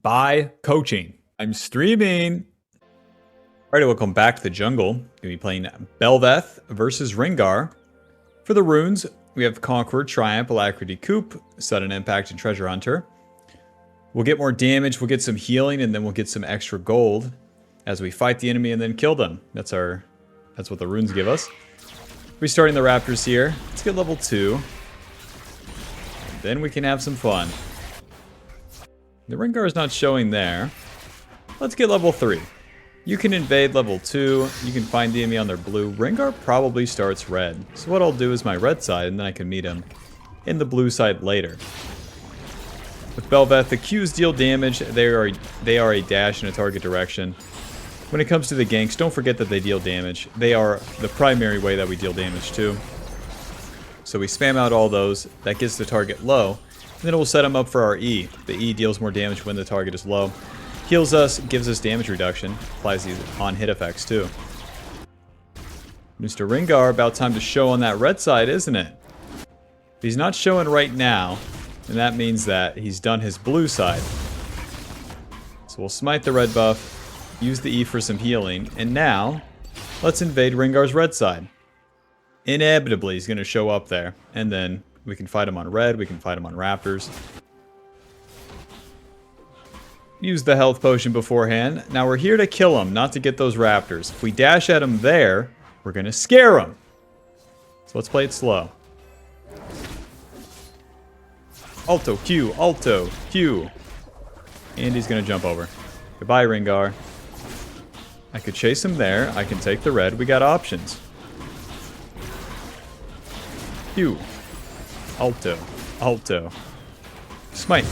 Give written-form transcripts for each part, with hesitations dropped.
by coaching. I'm streaming. Alright, welcome back to the jungle. Gonna be playing Bel'veth versus Rengar. For the runes, we have Conqueror, Triumph, Alacrity, Coup, Sudden Impact, and Treasure Hunter. We'll get more damage, we'll get some healing, and then we'll get some extra gold as we fight the enemy and then kill them. That's what the runes give us. We're starting the Raptors here. Let's get level 2. And then we can have some fun. The Rengar is not showing there. Let's get level 3. You can invade level 2. You can find the enemy on their blue. Rengar probably starts red. So what I'll do is my red side, and then I can meet him in the blue side later. With Bel'veth, the Qs deal damage. They are a dash in a target direction. When it comes to the ganks, don't forget that they deal damage. They are the primary way that we deal damage too. So we spam out all those. That gets the target low. And then it will set them up for our E. The E deals more damage when the target is low. Heals us, gives us damage reduction. Applies these on hit effects too. Mr. Rengar, about time to show on that red side, isn't it? If he's not showing right now, then that means that he's done his blue side. So we'll smite the red buff. Use the E for some healing, and now, let's invade Rengar's red side. Inevitably, he's going to show up there, and then we can fight him on red, we can fight him on raptors. Use the health potion beforehand. Now we're here to kill him, not to get those raptors. If we dash at him there, we're going to scare him. So let's play it slow. Alto, Q, Alto, Q. And he's going to jump over. Goodbye, Rengar. I could chase him there. I can take the red. We got options. Q. Alto. Alto. Smite.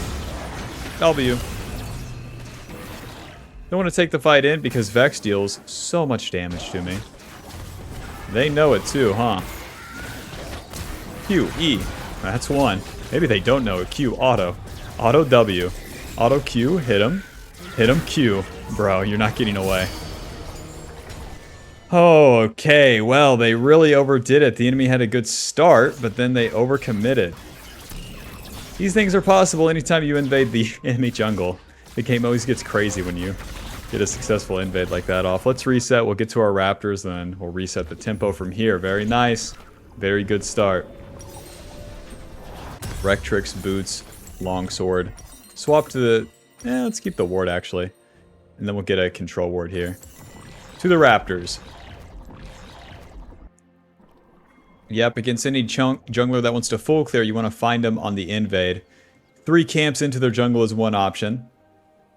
W. Don't want to take the fight in because Vex deals so much damage to me. They know it too, huh? Q. E. That's one. Maybe they don't know it. Q. Auto. Auto W. Auto Q. Hit him. Hit him Q. Bro, you're not getting away. Oh, okay. Well, they really overdid it. The enemy had a good start, but then they overcommitted. These things are possible anytime you invade the enemy jungle. The game always gets crazy when you get a successful invade like that off. Let's reset. We'll get to our raptors, then we'll reset the tempo from here. Very nice. Very good start. Rectrix, boots, longsword. Swap to the... let's keep the ward, actually. And then we'll get a control ward here. To the raptors. Yep, against any jungler that wants to full clear, you want to find them on the invade. 3 camps into their jungle is one option.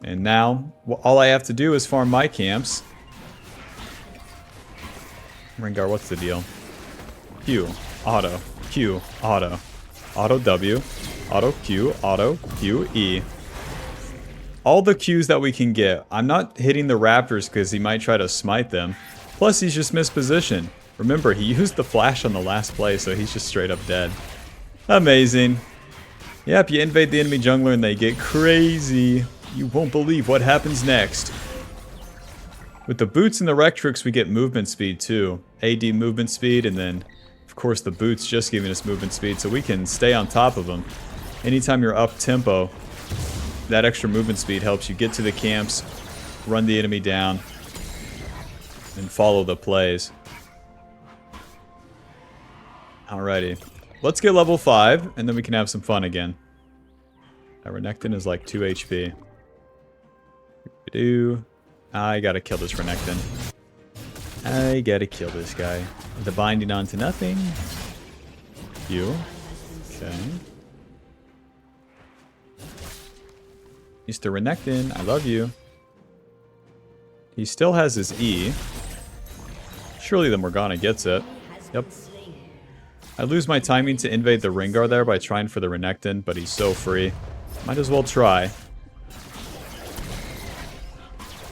And now, all I have to do is farm my camps. Rengar, what's the deal? Q, auto, Q, auto. Auto W, auto Q, auto Q, E. All the Qs that we can get. I'm not hitting the raptors because he might try to smite them. Plus, he's just mispositioned. Remember, he used the flash on the last play, so he's just straight up dead. Amazing. Yep, you invade the enemy jungler and they get crazy. You won't believe what happens next. With the boots and the Rectrix, we get movement speed too. AD movement speed, and then, of course, the boots just giving us movement speed, so we can stay on top of them. Anytime you're up tempo, that extra movement speed helps you get to the camps, run the enemy down, and follow the plays. Alrighty. Let's get level 5, and then we can have some fun again. That Renekton is like 2 HP. I gotta kill this Renekton. I gotta kill this guy. The binding onto nothing. You. Okay. Mr. Renekton, I love you. He still has his E. Surely the Morgana gets it. Yep. I lose my timing to invade the Rengar there by trying for the Renekton, but he's so free. Might as well try.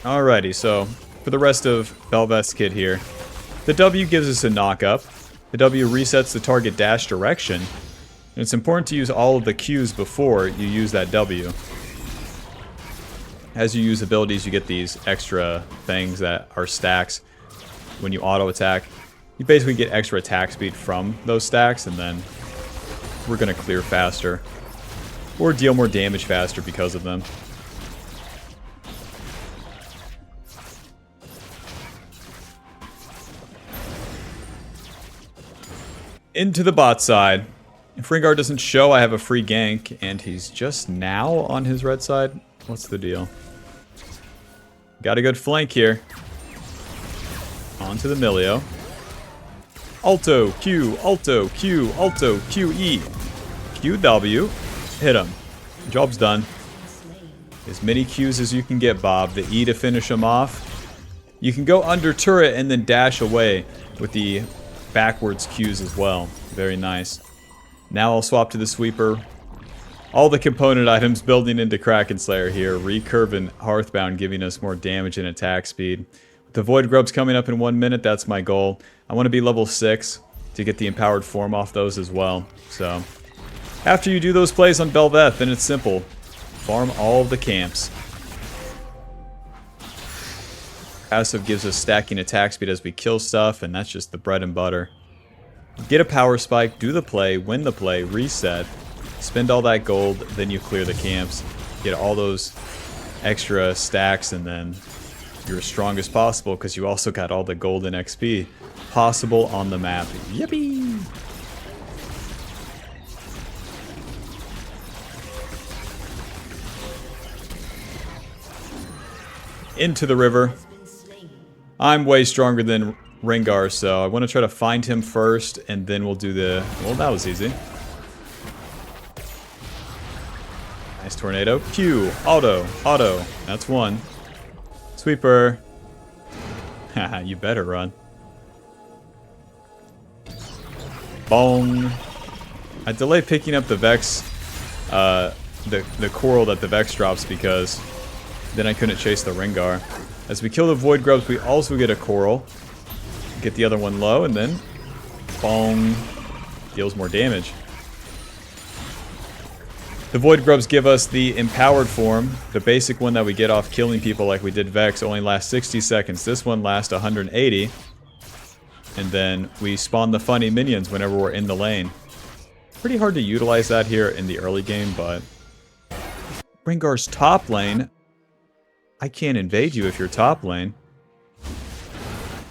Alrighty, so for the rest of Bel'veth's kit here, the W gives us a knock-up. The W resets the target dash direction. And it's important to use all of the Qs before you use that W. As you use abilities, you get these extra things that are stacks when you auto-attack. You basically get extra attack speed from those stacks, and then we're going to clear faster. Or deal more damage faster because of them. Into the bot side. If Rengar doesn't show, I have a free gank, and he's just now on his red side. What's the deal? Got a good flank here. Onto the Milio. Alto, Q, Alto, Q, Alto, Q, E. Q, W. Hit him. Job's done. As many Qs as you can get, Bob. The E to finish him off. You can go under turret and then dash away with the backwards Qs as well. Very nice. Now I'll swap to the sweeper. All the component items building into Kraken Slayer here. Recurve and Hearthbound giving us more damage and attack speed. With the Voidgrubs coming up in 1 minute, that's my goal. I want to be level 6 to get the empowered form off those as well. So, after you do those plays on Bel'veth, then it's simple. Farm all of the camps. Passive gives us stacking attack speed as we kill stuff, and that's just the bread and butter. Get a power spike, do the play, win the play, reset, spend all that gold, then you clear the camps, get all those extra stacks, and then you're as strong as possible because you also got all the golden XP possible on the map. Yippee! Into the river. I'm way stronger than Rengar, so I want to try to find him first, and then we'll do the... Well, that was easy. Nice tornado. Q. Auto. Auto. That's one. Sweeper. Haha, you better run. Bong. I delay picking up the Vex, the coral that the Vex drops because then I couldn't chase the Rengar. As we kill the Voidgrubs, we also get a coral. Get the other one low, and then bong, deals more damage. The Voidgrubs give us the empowered form. The basic one that we get off killing people like we did Vex only lasts 60 seconds. This one lasts 180. And then we spawn the funny minions whenever we're in the lane. Pretty hard to utilize that here in the early game, but Rengar's top lane, I can't invade you if you're top lane.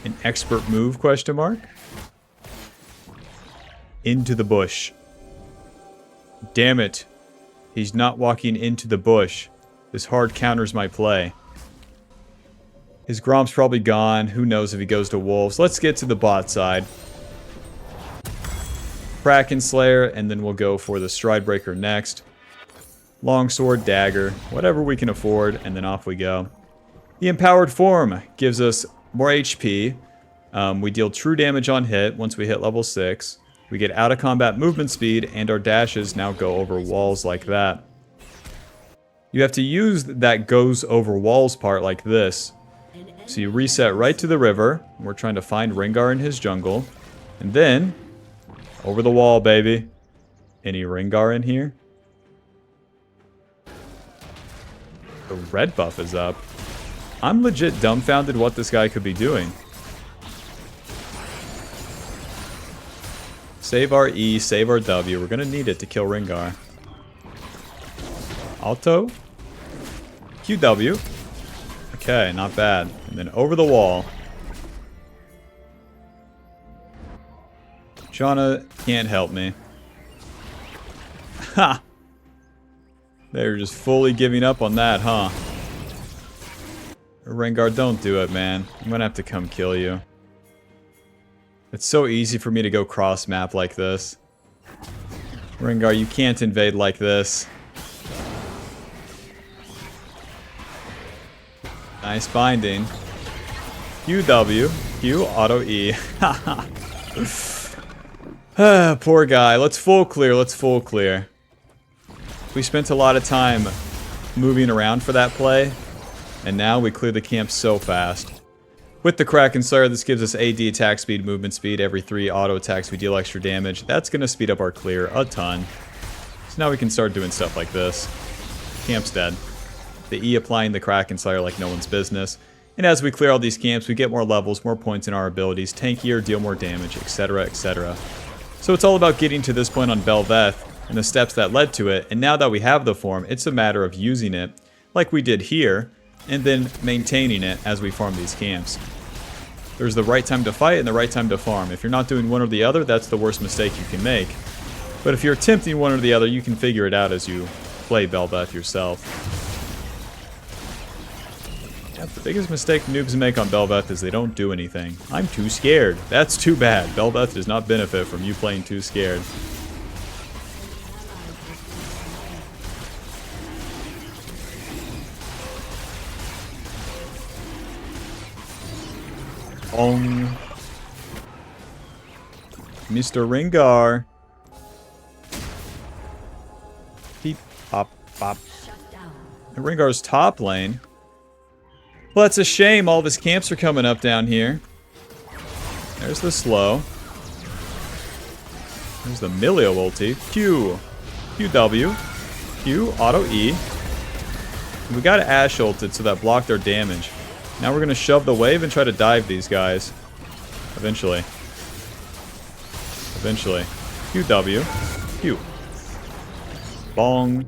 An expert move, question mark? Into the bush. Damn it. He's not walking into the bush. This hard counters my play. His Gromp's probably gone. Who knows if he goes to Wolves. Let's get to the bot side. Kraken Slayer, and then we'll go for the Stridebreaker next. Longsword, dagger, whatever we can afford, and then off we go. The empowered form gives us more HP. We deal true damage on hit once we hit level 6. We get out of combat movement speed, and our dashes now go over walls like that. You have to use that goes over walls part like this. So you reset right to the river. We're trying to find Rengar in his jungle. And then, over the wall, baby. Any Rengar in here? The red buff is up. I'm legit dumbfounded what this guy could be doing. Save our E, save our W. We're going to need it to kill Rengar. Alto. QW. Okay, not bad. And then over the wall. Shauna can't help me. Ha! They're just fully giving up on that, huh? Rengar, don't do it, man. I'm gonna have to come kill you. It's so easy for me to go cross-map like this. Rengar, you can't invade like this. Nice binding. QW. Q, auto E. Poor guy. Let's full clear, let's full clear. We spent a lot of time moving around for that play, and now we clear the camp so fast. With the Kraken Slayer, this gives us AD attack speed, movement speed. Every 3 auto attacks we deal extra damage. That's going to speed up our clear a ton. So now we can start doing stuff like this. Camp's dead. The E applying the Kraken Slayer like no one's business. And as we clear all these camps, we get more levels, more points in our abilities, tankier, deal more damage, etc, etc. So it's all about getting to this point on Bel'veth and the steps that led to it. And now that we have the form, it's a matter of using it like we did here, and then maintaining it as we farm these camps. There's the right time to fight and the right time to farm. If you're not doing one or the other, that's the worst mistake you can make. But if you're attempting one or the other, you can figure it out as you play Bel'veth yourself. Yeah, the biggest mistake noobs make on Bel'veth is they don't do anything. I'm too scared. That's too bad. Bel'veth does not benefit from you playing too scared. Mr. Rengar. Beep, pop, pop. And Rengar's top lane. Well, that's a shame. All of his camps are coming up down here. There's the slow. There's the Milio ulti. Q. QW. Q. Auto E. We got Ashe ulted, so that blocked our damage. Now we're going to shove the wave and try to dive these guys. Eventually. Eventually. QW. Q. Bong.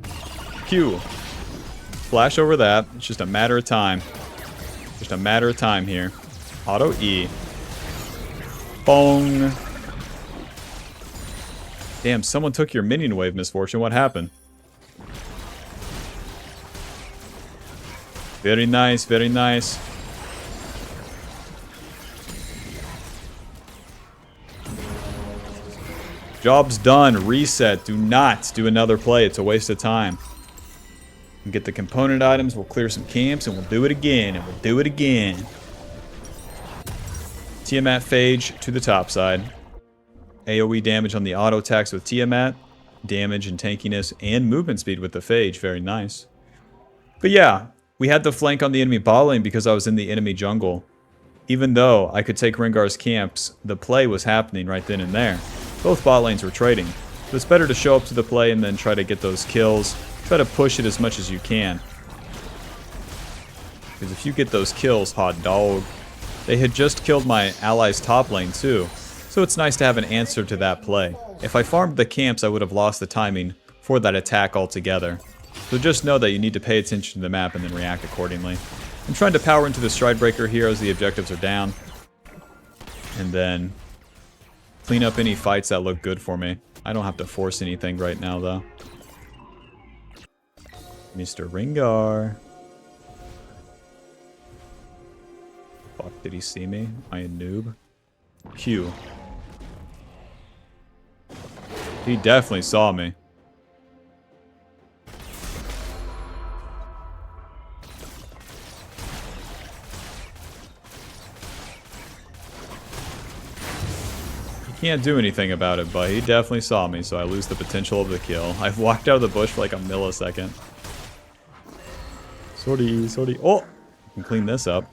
Q. Flash over that. It's just a matter of time. Just a matter of time here. Auto E. Bong. Damn, someone took your minion wave, Misfortune. What happened? Very nice, very nice. Job's done. Reset. Do not do another play. It's a waste of time. And get the component items. We'll clear some camps and we'll do it again. And we'll do it again. Tiamat Phage to the top side. AoE damage on the auto attacks with Tiamat. Damage and tankiness and movement speed with the Phage. Very nice. But yeah, we had the flank on the enemy bot lane because I was in the enemy jungle. Even though I could take Rengar's camps, the play was happening right then and there. Both bot lanes were trading. So it's better to show up to the play and then try to get those kills. Try to push it as much as you can. Because if you get those kills, hot dog. They had just killed my ally's top lane too. So it's nice to have an answer to that play. If I farmed the camps, I would have lost the timing for that attack altogether. So just know that you need to pay attention to the map and then react accordingly. I'm trying to power into the Stridebreaker here as the objectives are down. And then clean up any fights that look good for me. I don't have to force anything right now, though. Mr. Rengar. Fuck, did he see me? I a noob. Q. He definitely saw me. Can't do anything about it, but he definitely saw me, so I lose the potential of the kill. I've walked out of the bush for like a millisecond. Sorty, sorty. Oh! I can clean this up.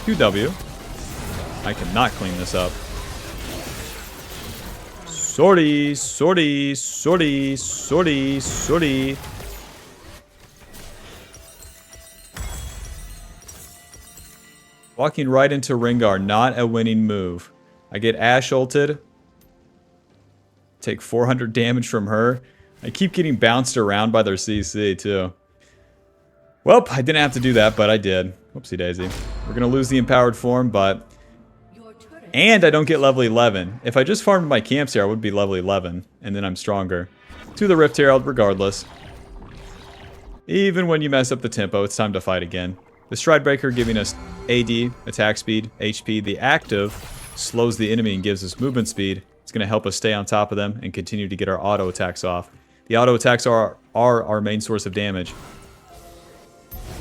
QW. I cannot clean this up. Sorty, sorty, sorty, sorty, sorty. Walking right into Rengar, not a winning move. I get Ashe ulted. Take 400 damage from her. I keep getting bounced around by their CC too. Well, I didn't have to do that, but I did. Whoopsie daisy. We're going to lose the empowered form, but... And I don't get level 11. If I just farmed my camps here, I would be level 11. And then I'm stronger. To the Rift Herald regardless. Even when you mess up the tempo, it's time to fight again. The Stridebreaker giving us AD, attack speed, HP. The active slows the enemy and gives us movement speed. It's going to help us stay on top of them and continue to get our auto attacks off. The auto attacks are our main source of damage.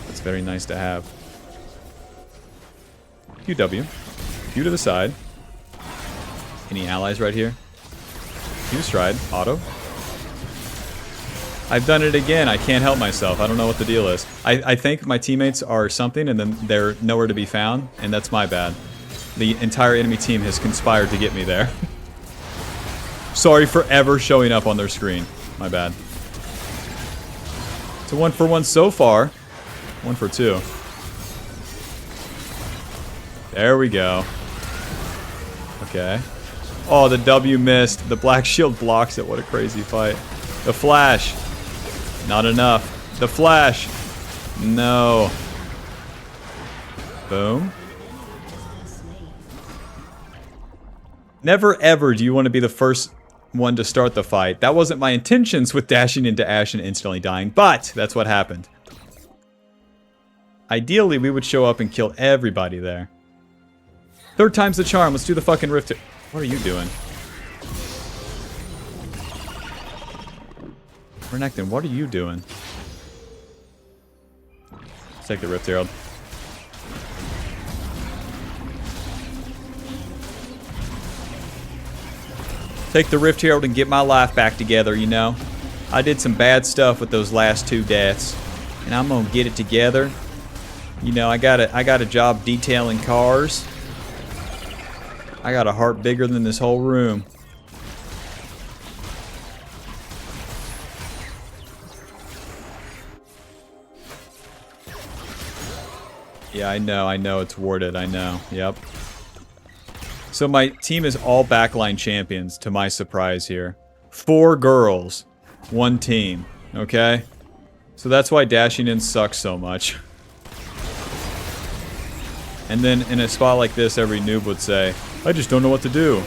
That's very nice to have. QW. Q to the side. Any allies right here? Q stride. Auto. I've done it again. I can't help myself. I don't know what the deal is. I think my teammates are something and then they're nowhere to be found, and that's my bad. The entire enemy team has conspired to get me there. Sorry for ever showing up on their screen. My bad. It's a 1-for-1 so far. 1 for 2. There we go. Okay. Oh, the W missed. The black shield blocks it. What a crazy fight. The flash. Not enough. The flash. No. Boom. Never ever do you want to be the first one to start the fight. That wasn't my intentions with dashing into Ash and instantly dying, but that's what happened. Ideally, we would show up and kill everybody there. Third time's the charm. Let's do the fucking Rift. What are you doing? Renekton, what are you doing? Let's take the Rift Herald. Take the Rift Herald and get my life back together, you know? I did some bad stuff with those last 2 deaths. And I'm gonna get it together. You know, I got a job detailing cars. I got a heart bigger than this whole room. Yeah, I know, it's warded, I know, yep. So my team is all backline champions, to my surprise here. 4 girls, 1 team, okay? So that's why dashing in sucks so much. And then in a spot like this, every noob would say, I just don't know what to do.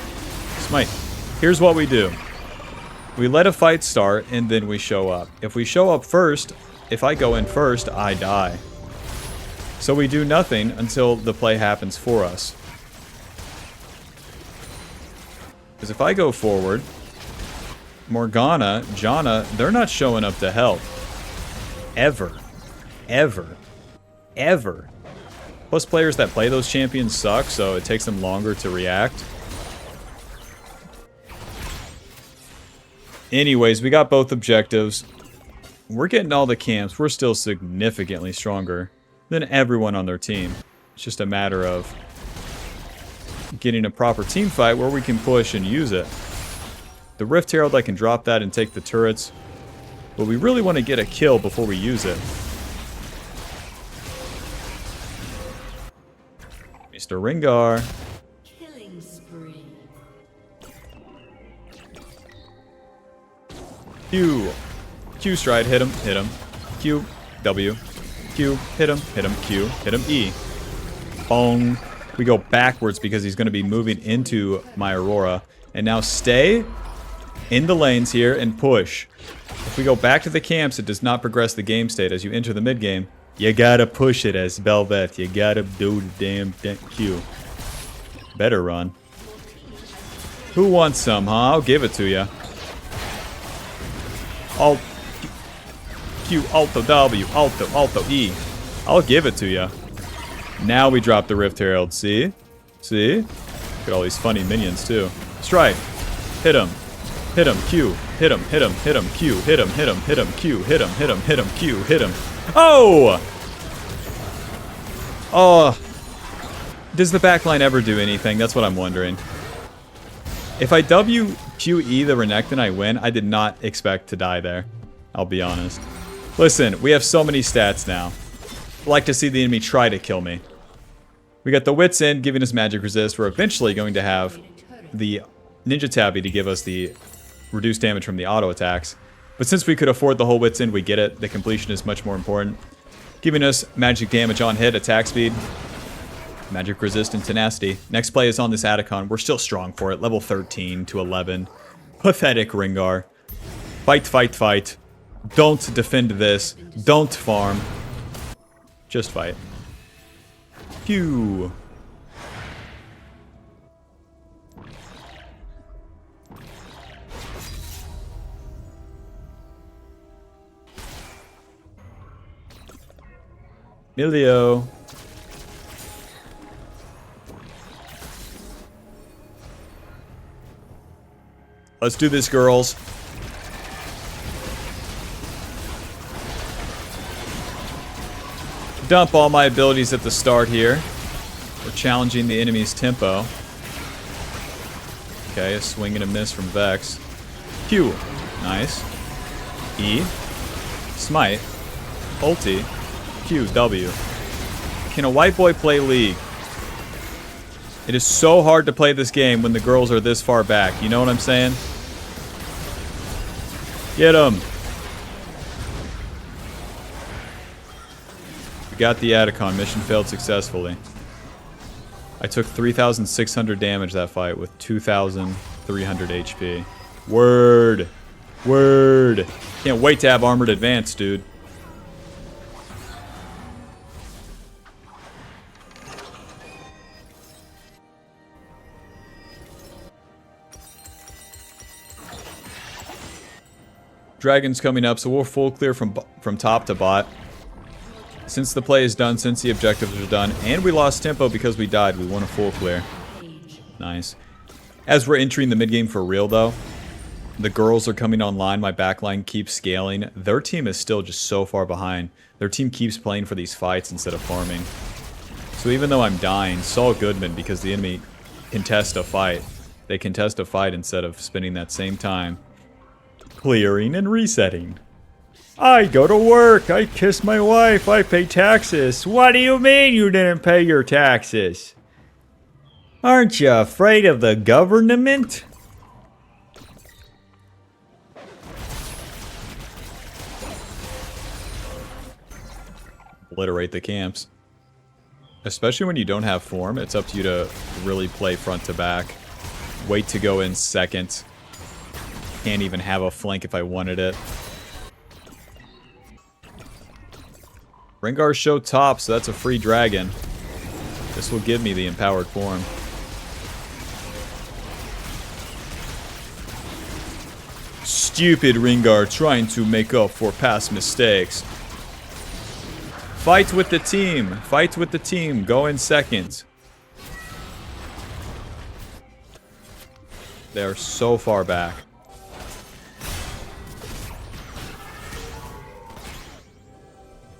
Smite. Here's what we do. We let a fight start, and then we show up. If we show up first, if I go in first, I die. So we do nothing until the play happens for us. Because if I go forward, Morgana, Janna, they're not showing up to help. Ever. Ever. Ever. Plus players that play those champions suck, so it takes them longer to react. Anyways, we got both objectives. We're getting all the camps. We're still significantly stronger than everyone on their team. It's just a matter of getting a proper team fight where we can push and use it. The Rift Herald, I can drop that and take the turrets. But we really want to get a kill before we use it. Mr. Rengar. Killing spree. Q. Q stride, hit him, hit him. Q, W. Q, hit him, Q, hit him, E. Bong. We go backwards because he's going to be moving into my Aurora. And now stay in the lanes here and push. If we go back to the camps, it does not progress the game state. As you enter the mid game, you gotta push it as Bel'veth. You gotta do the damn Q. Better run. Who wants some, huh? I'll give it to you. Alt Q, Alto W, Alto E. I'll give it to you. Now we drop the Rift Herald. See? See? Look at all these funny minions too. Strike. Hit him. Hit him. Q. Hit him. Hit him. Hit him. Q. Hit him. Hit him. Hit him. Q. Hit him. Hit him. Hit him. Q. Hit him. Oh! Oh. Does the backline ever do anything? That's what I'm wondering. If I WQE the Renekton, I win. I did not expect to die there. I'll be honest. Listen, we have so many stats now. I'd like to see the enemy try to kill me. We got the Wits End giving us magic resist. We're eventually going to have the Ninja Tabby to give us the reduced damage from the auto attacks. But since we could afford the whole Wits End, we get it. The completion is much more important. Giving us magic damage on hit, attack speed, magic resist, and tenacity. Next play is on this Atacon. We're still strong for it. Level 13 to 11. Pathetic Rengar. Fight, fight, fight. Don't defend this. Don't farm. Just fight. Phew. Milio. Let's do this, girls. Dump all my abilities at the start here. We're challenging the enemy's tempo. Okay, a swing and a miss from Vex. Q. Nice. E. Smite. Ulti. Q. W. Can a white boy play League? It is so hard to play this game when the girls are this far back. You know what I'm saying? Get him. We got the Atacon. Mission failed successfully. I took 3,600 damage that fight with 2,300 HP. Word. Word. Can't wait to have Armored Advance, dude. Dragon's coming up, so we'll full clear from top to bot. Since the play is done, since the objectives are done, and we lost tempo because we died, we want a full clear. Nice. As we're entering the mid game for real, though, the girls are coming online. My backline keeps scaling. Their team is still just so far behind. Their team keeps playing for these fights instead of farming. So even though I'm dying, Saul Goodman, because the enemy contest a fight, they contest a fight instead of spending that same time clearing and resetting. I go to work, I kiss my wife, I pay taxes. What do you mean you didn't pay your taxes? Aren't you afraid of the government? Obliterate the camps. Especially when you don't have form, it's up to you to really play front to back. Wait to go in second. Can't even have a flank if I wanted it. Rengar show top, so that's a free dragon. This will give me the empowered form. Stupid Rengar trying to make up for past mistakes. Fight with the team. Fight with the team. Go in second. They're so far back.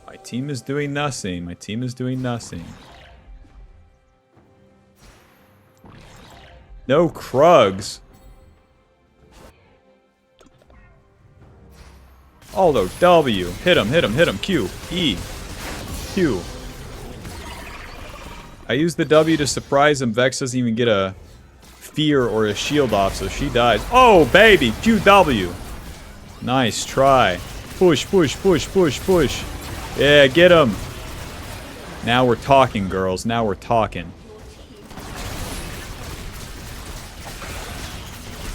My team is doing nothing. My team is doing nothing. No Krugs. Aldo, W. Hit him, hit him, hit him. Q. E. Q. I used the W to surprise him. Vex doesn't even get a fear or a shield off, so she dies. Oh, baby! QW. Nice try. Push, push, push, push, push. Yeah, get him. Now we're talking, girls. Now we're talking.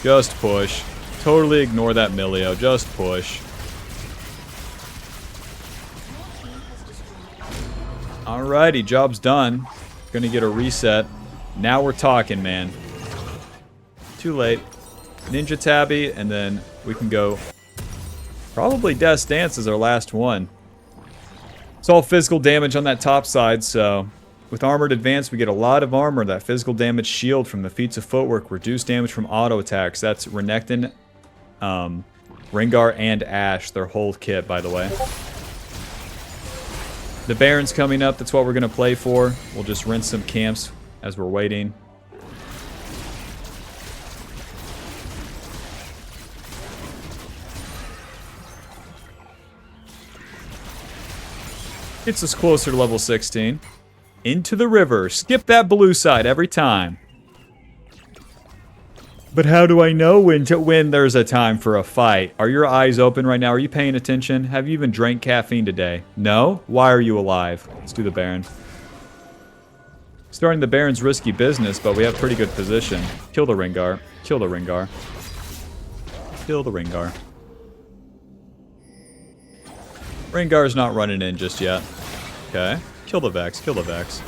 Just push. Totally ignore that Milio. Just push. Alrighty, job's done. Gonna get a reset. Now we're talking, man. Too late. Ninja Tabby, and then we can go. Probably Death's Dance is our last one. It's all physical damage on that top side, so with Armored Advance, we get a lot of armor. That physical damage shield from the Feats of Footwork, reduced damage from auto attacks. That's Renekton, Rengar, and Ashe. Their whole kit, by the way. The Baron's coming up. That's what we're going to play for. We'll just rinse some camps as we're waiting. Gets us closer to level 16. Into the river. Skip that blue side every time. But how do I know when there's a time for a fight? Are your eyes open right now? Are you paying attention? Have you even drank caffeine today? No? Why are you alive? Let's do the Baron. Starting the Baron's risky business, but we have pretty good position. Kill the Rengar. Kill the Rengar. Kill the Rengar. Rengar's not running in just yet. Okay. Kill the Vex. Kill the Vex.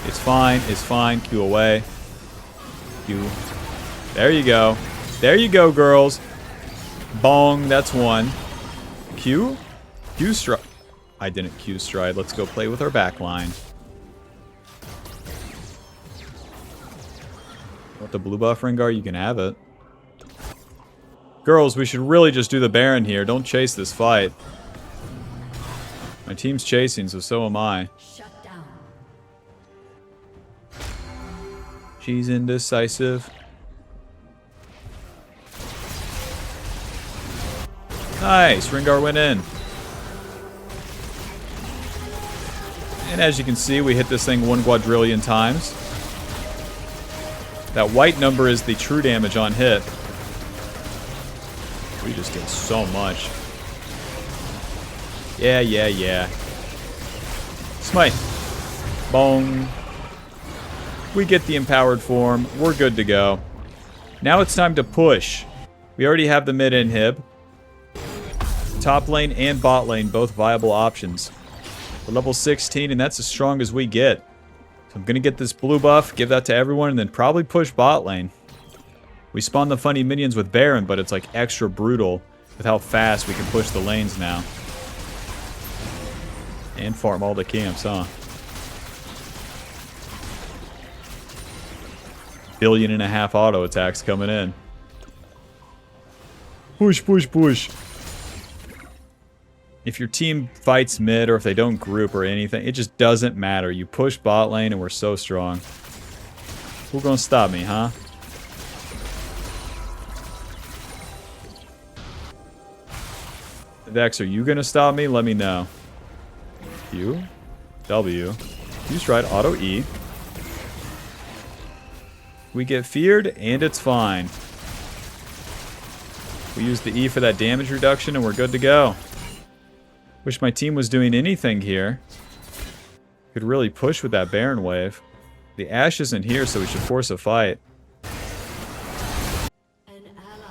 It's fine. It's fine. Q away. Q. There you go. There you go, girls. Bong. That's one. Q? Q stride. I didn't Q stride. Let's go play with our backline. Want the blue buff, Rengar? You can have it. Girls, we should really just do the Baron here. Don't chase this fight. My team's chasing, so am I. Shut down. She's indecisive. Nice, Rengar went in. And as you can see, we hit this thing 1 quadrillion times. That white number is the true damage on hit. We just did so much. Yeah, yeah, yeah. Smite. Bong. We get the empowered form. We're good to go. Now it's time to push. We already have the mid inhib. Top lane and bot lane, both viable options. We're level 16, and that's as strong as we get. So I'm going to get this blue buff, give that to everyone, and then probably push bot lane. We spawn the funny minions with Baron, but it's like extra brutal with how fast we can push the lanes now. And farm all the camps, huh? 1.5 billion auto attacks coming in. Push, push, push. If your team fights mid or if they don't group or anything, it just doesn't matter. You push bot lane and we're so strong. Who's gonna stop me, huh? Vex, are you gonna stop me? Let me know. Q, W, use right, auto E. We get feared and it's fine. We use the E for that damage reduction and we're good to go. Wish my team was doing anything here. Could really push with that Baron wave. The Ashe isn't here, so we should force a fight.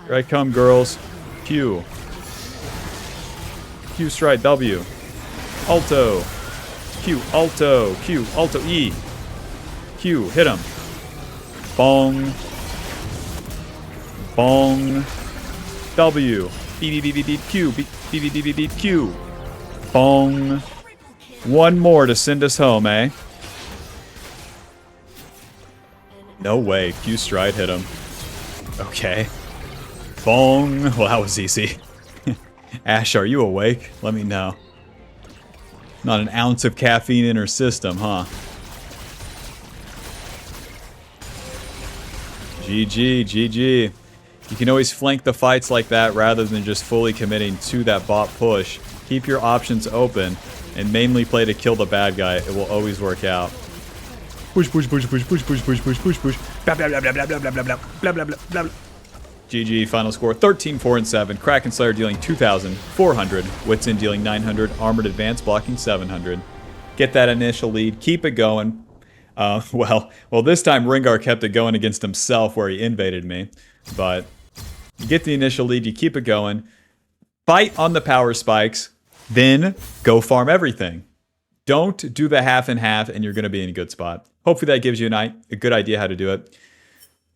Here I come, girls. Q. Q strike W. Alto. Q, alto. Q, alto E. Q, hit him. Bong. Bong. W. Beep, beep, beep, beep, beep, Q. Beep, beep, beep, beep, beep, beep, Q. Bong. One more to send us home, eh? No way. Q stride hit him. Okay. Bong. Well, that was easy. Ashe, are you awake? Let me know. Not an ounce of caffeine in her system, huh? GG, GG. You can always flank the fights like that rather than just fully committing to that bot push. Keep your options open and mainly play to kill the bad guy. It will always work out. Push, push, push, push, push, push, push, push, push, push. Blah, blah, blah, blah, blah, blah, blah, blah, blah, blah, blah, blah, blah. GG, final score 13, 4, and 7. Kraken Slayer dealing 2,400. Whitson dealing 900. Armored Advance blocking 700. Get that initial lead. Keep it going. Well, this time Rengar kept it going against himself where he invaded me. But you get the initial lead. You keep it going. Fight on the power spikes. Then go farm everything. Don't do the half and half and you're going to be in a good spot. Hopefully that gives you a good idea how to do it.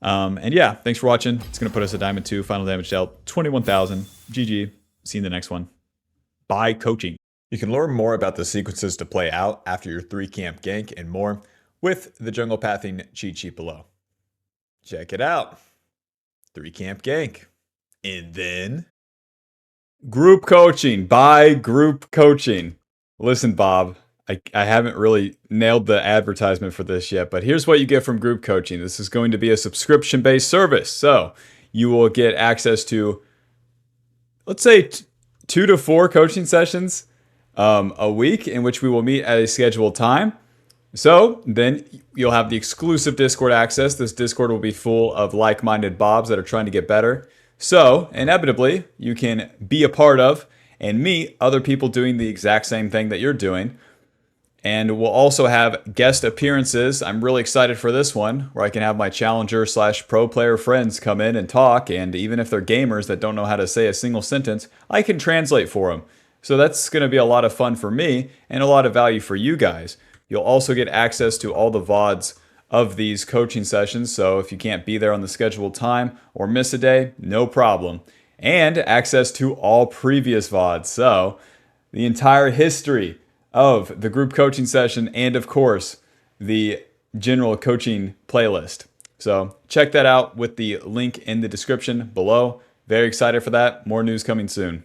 And yeah, thanks for watching. It's going to put us at Diamond 2. Final damage dealt 21,000. GG. See you in the next one. Bye, coaching. You can learn more about the sequences to play out after your 3-camp gank and more with the jungle pathing cheat sheet below. Check it out. 3-camp gank. And then Group coaching. Buy group coaching. Listen, Bob, I haven't really nailed the advertisement for this yet, but here's what you get from group coaching. This is going to be a subscription-based service. So you will get access to, let's say, 2 to 4 coaching sessions a week in which we will meet at a scheduled time. So then you'll have the exclusive Discord access. This Discord will be full of like-minded Bobs that are trying to get better. So inevitably, you can be a part of and meet other people doing the exact same thing that you're doing. And we'll also have guest appearances. I'm really excited for this one, where I can have my challenger/pro player friends come in and talk. And even if they're gamers that don't know how to say a single sentence, I can translate for them. So that's going to be a lot of fun for me and a lot of value for you guys. You'll also get access to all the VODs of these coaching sessions. So if you can't be there on the scheduled time or miss a day, no problem. And access to all previous VODs. So the entire history of the group coaching session and, of course, the general coaching playlist. So check that out with the link in the description below. Very excited for that. More news coming soon.